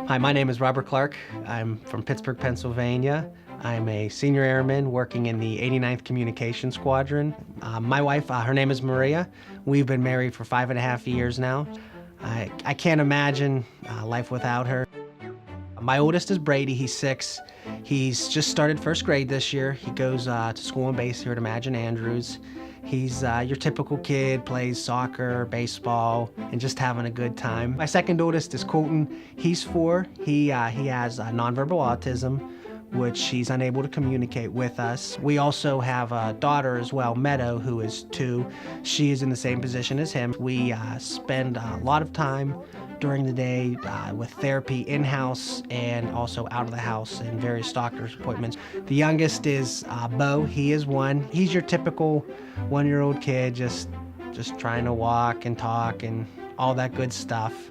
Hi, my name is Robert Clarke. I'm from Pittsburgh, Pennsylvania. I'm a senior airman working in the 89th Communication Squadron. My wife, her name is Maria. We've been married for 5.5 years now. I can't imagine life without her. My oldest is Brady, he's 6. He's just started first grade this year. He goes to school and base here at Imagine Andrews. He's your typical kid, plays soccer, baseball, and just having a good time. My second oldest is Colton. He's 4. He has nonverbal autism, which he's unable to communicate with us. We also have a daughter as well, Meadow, who is 2. She is in the same position as him. We spend a lot of time during the day with therapy in-house and also out of the house and various doctor's appointments. The youngest is Bo. He is 1. He's your typical 1-year-old kid, just trying to walk and talk and all that good stuff.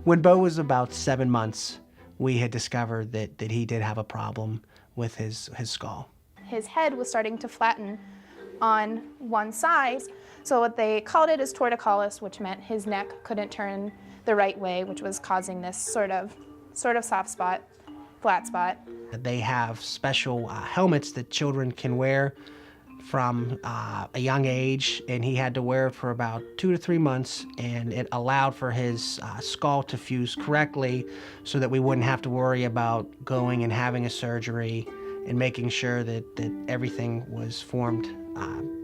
When Bo was about 7 months, we had discovered that he did have a problem with his skull. His head was starting to flatten on one side, so what they called it is torticollis, which meant his neck couldn't turn the right way, which was causing this sort of soft spot, flat spot. They have special helmets that children can wear from a young age, and he had to wear it for about 2 to 3 months, and it allowed for his skull to fuse correctly so that we wouldn't have to worry about going and having a surgery and making sure that everything was formed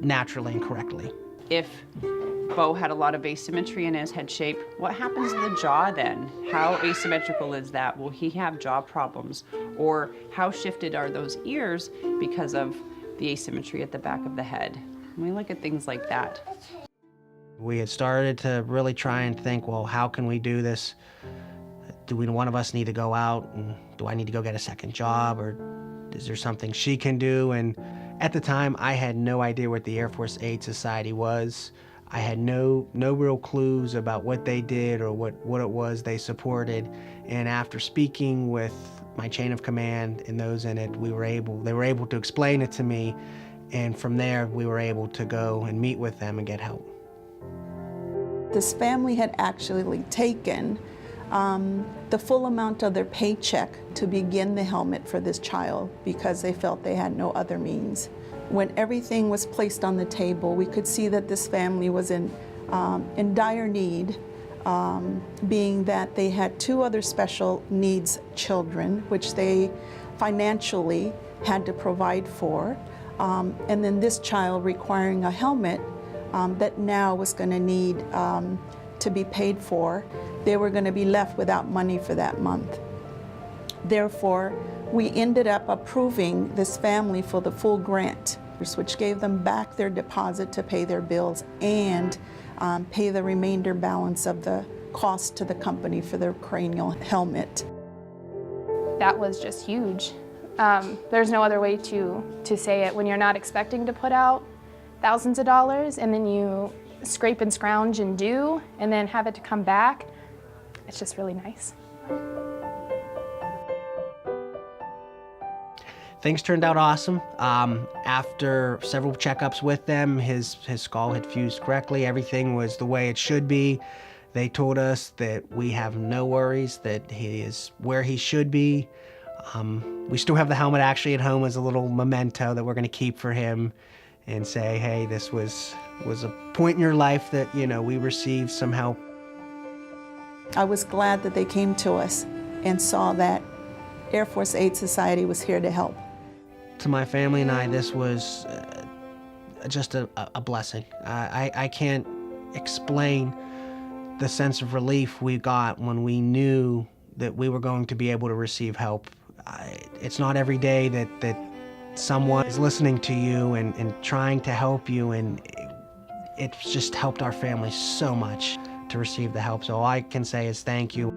naturally and correctly. If Bo had a lot of asymmetry in his head shape, what happens to the jaw then? How asymmetrical is that? Will he have jaw problems? Or how shifted are those ears because of the asymmetry at the back of the head? And we look at things like that. We had started to really try and think, well, how can we do this? Do one of us need to go out, and do I need to go get a second job, or is there something she can do? And at the time, I had no idea what the Air Force Aid Society was. I had no real clues about what they did or what it was they supported. And after speaking with my chain of command and those in it, they were able to explain it to me. And from there, we were able to go and meet with them and get help. This family had actually taken the full amount of their paycheck to begin the helmet for this child because they felt they had no other means. When everything was placed on the table, we could see that this family was in dire need, being that they had 2 other special needs children, which they financially had to provide for, and then this child requiring a helmet that now was going to need to be paid for. They were going to be left without money for that month. Therefore, we ended up approving this family for the full grant, which gave them back their deposit to pay their bills and pay the remainder balance of the cost to the company for their cranial helmet. That was just huge. There's no other way to say it. When you're not expecting to put out thousands of dollars and then you scrape and scrounge and do, and then have it to come back, it's just really nice. Things turned out awesome. After several checkups with them, his skull had fused correctly. Everything was the way it should be. They told us that we have no worries, that he is where he should be. We still have the helmet actually at home as a little memento that we're going to keep for him and say, hey, this was a point in your life that, we received some help. I was glad that they came to us and saw that Air Force Aid Society was here to help. To my family and I, this was just a blessing. I can't explain the sense of relief we got when we knew that we were going to be able to receive help. It's not every day that someone is listening to you and trying to help you, and it's just helped our family so much to receive the help. So all I can say is thank you.